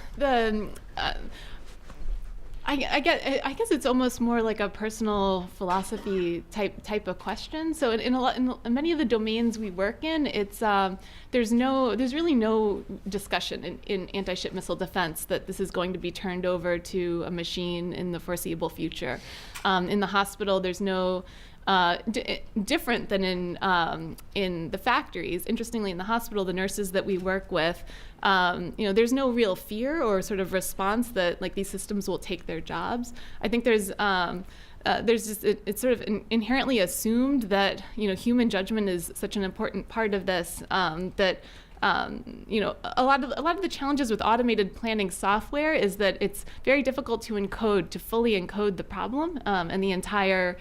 I guess it's almost more like a personal philosophy type of question. So in many of the domains we work in, it's there's really no discussion in anti-ship missile defense that this is going to be turned over to a machine in the foreseeable future. In the hospital, there's no different than in the factories. Interestingly, in the hospital, the nurses that we work with, there's no real fear or sort of response that like these systems will take their jobs. I think there's just it's sort of inherently assumed that human judgment is such an important part of this that. A lot of the challenges with automated planning software is that it's very difficult to fully encode the problem and the entire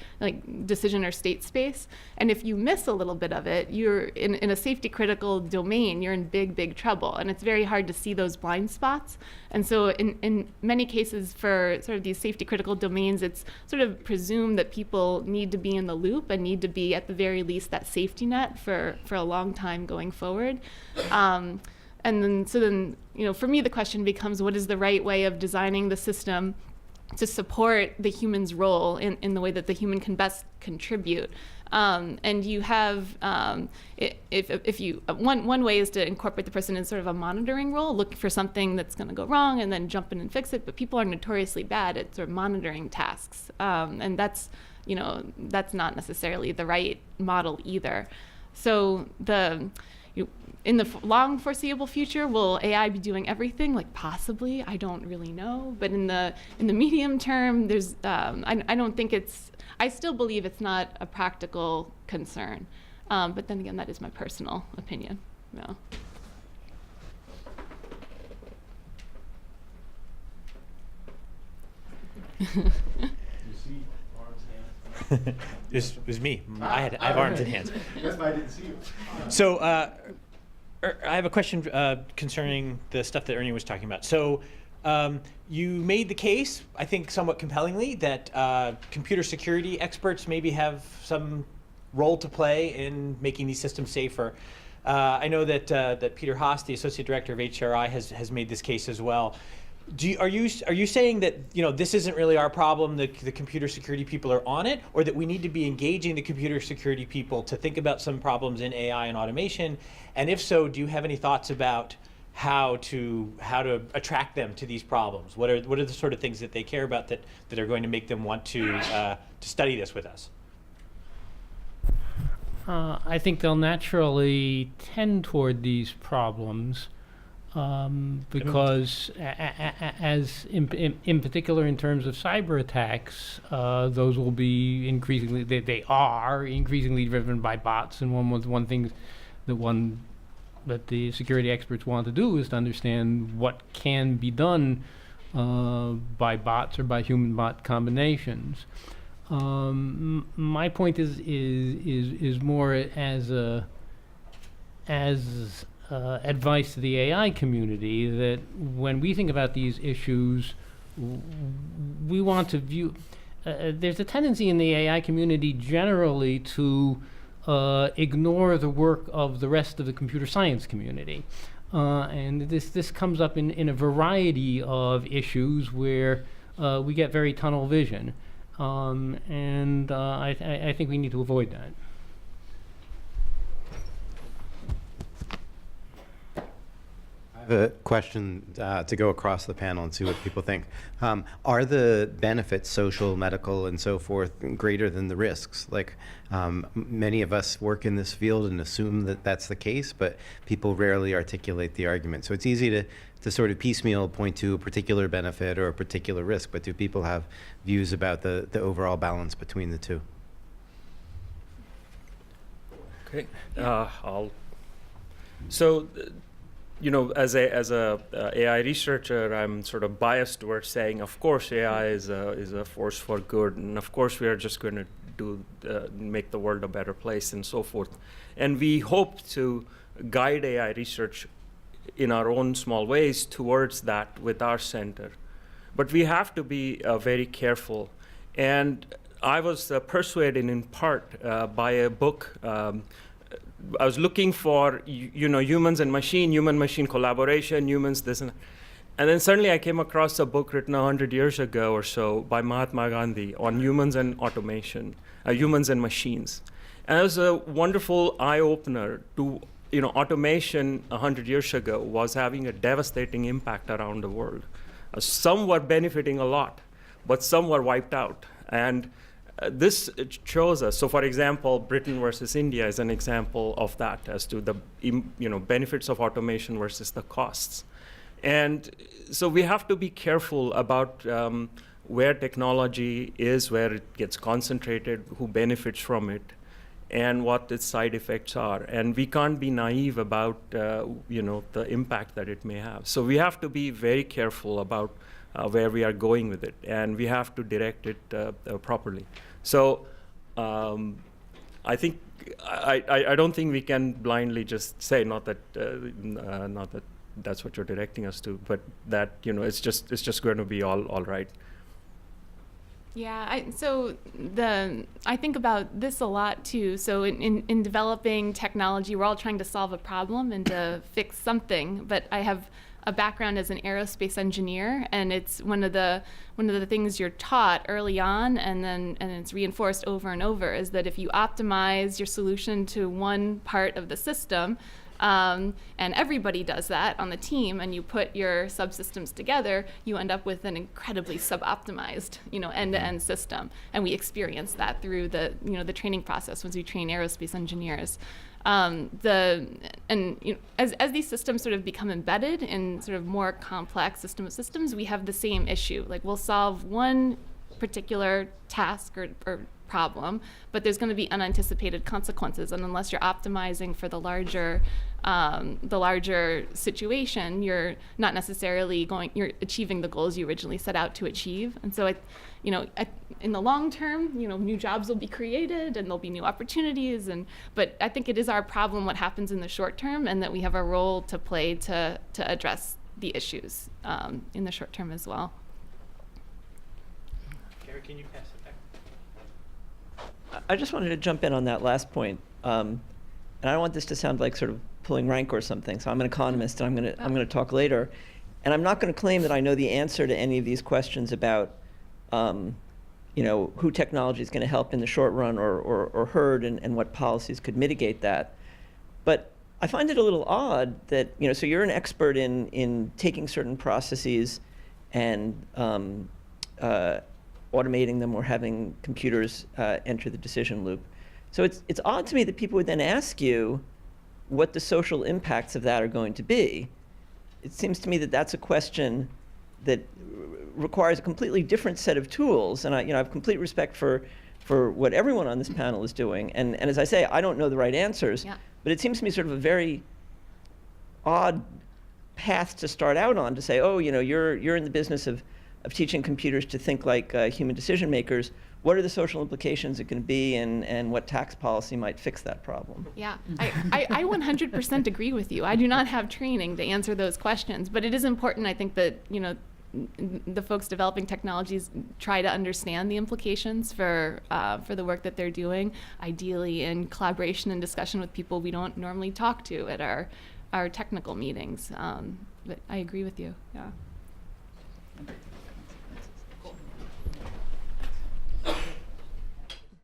decision or state space. And if you miss a little bit of it, you're in a safety critical domain, you're in big trouble. And it's very hard to see those blind spots. And so in many cases for sort of these safety critical domains, it's sort of presumed that people need to be in the loop and need to be at the very least that safety net for a long time going forward. And then for me, the question becomes, what is the right way of designing the system to support the human's role in the way that the human can best contribute? And you have, one way is to incorporate the person in sort of a monitoring role, look for something that's going to go wrong and then jump in and fix it. But people are notoriously bad at sort of monitoring tasks. And that's not necessarily the right model either. So in the long foreseeable future, will AI be doing everything? Possibly, I don't really know. But in the medium term, there's I don't think I still believe it's not a practical concern. But then again, that is my personal opinion. No. This was me. I have arms and hands. That's why I didn't see you. So I have a question concerning the stuff that Ernie was talking about. So you made the case, I think somewhat compellingly, that computer security experts maybe have some role to play in making these systems safer. I know that Peter Haas, the Associate Director of HCRI, has made this case as well. Are you saying that this isn't really our problem, the computer security people are on it, or that we need to be engaging the computer security people to think about some problems in AI and automation? And if so, do you have any thoughts about how to attract them to these problems? What are the sort of things that they care about that are going to make them want to study this with us? I think they'll naturally tend toward these problems. Because as in particular in terms of cyber attacks, those will be increasingly, they are increasingly driven by bots. And one thing that the security experts want to do is to understand what can be done by bots or by human-bot combinations. My point is more as advice to the AI community, that when we think about these issues, we want to view, there's a tendency in the AI community generally to ignore the work of the rest of the computer science community. And this comes up in a variety of issues where we get very tunnel vision. And I think we need to avoid that. I have a question to go across the panel and see what people think. Are the benefits, social, medical, and so forth, greater than the risks? Many of us work in this field and assume that that's the case, but people rarely articulate the argument. So it's easy to sort of piecemeal point to a particular benefit or a particular risk, but do people have views about the overall balance between the two? Okay, as a AI researcher, I'm sort of biased towards saying, of course, AI is a force for good, and of course, we are just going to make the world a better place and so forth. And we hope to guide AI research in our own small ways towards that with our center. But we have to be very careful. And I was persuaded in part by a book. I was looking for, humans and machine, human-machine collaboration, humans this and that. And then suddenly I came across a book written 100 years ago or so by Mahatma Gandhi on humans and automation, humans and machines. And it was a wonderful eye-opener to, automation 100 years ago was having a devastating impact around the world. Some were benefiting a lot, but some were wiped out. And this shows us, so for example, Britain versus India is an example of that as to the benefits of automation versus the costs. And so we have to be careful about where technology is, where it gets concentrated, who benefits from it, and what its side effects are. And we can't be naive about the impact that it may have. So we have to be very careful about where we are going with it, and we have to direct it properly. So I think I don't think we can blindly just say not that that's what you're directing us to, but that it's just going to be all right. Yeah, I think about this a lot too. So in developing technology, we're all trying to solve a problem and to fix something. But I have a background as an aerospace engineer, and it's one of the things you're taught early on, and it's reinforced over and over, is that if you optimize your solution to one part of the system, and everybody does that on the team, and you put your subsystems together, you end up with an incredibly suboptimized, end-to-end system. And we experience that through the training process once we train aerospace engineers. As these systems sort of become embedded in sort of more complex system of systems, we have the same issue. Like, we'll solve one particular task or problem, but there's going to be unanticipated consequences, and unless you're optimizing for the larger situation, you're not necessarily you're achieving the goals you originally set out to achieve. And so in the long term, new jobs will be created and there'll be new opportunities, but I think it is our problem what happens in the short term, and that we have a role to play to address the issues in the short term as well. Gary, can you pass it back? I just wanted to jump in on that last point, and I don't want this to sound like sort of pulling rank or something. So I'm an economist, and I'm going to talk later, and I'm not going to claim that I know the answer to any of these questions about, who technology is going to help in the short run or hurt, and what policies could mitigate that. But I find it a little odd that so you're an expert in taking certain processes and automating them or having computers enter the decision loop. So it's odd to me that people would then ask you what the social impacts of that are going to be. It seems to me that that's a question that requires a completely different set of tools, and I have complete respect for what everyone on this panel is doing. And as I say, I don't know the right answers, but it seems to me sort of a very odd path to start out on, to say, oh, you're in the business of teaching computers to think like human decision makers. What are the social implications it can be, and what tax policy might fix that problem? Yeah, I 100% agree with you. I do not have training to answer those questions, but it is important, I think, that the folks developing technologies try to understand the implications for the work that they're doing, ideally in collaboration and discussion with people we don't normally talk to at our technical meetings. But I agree with you, yeah.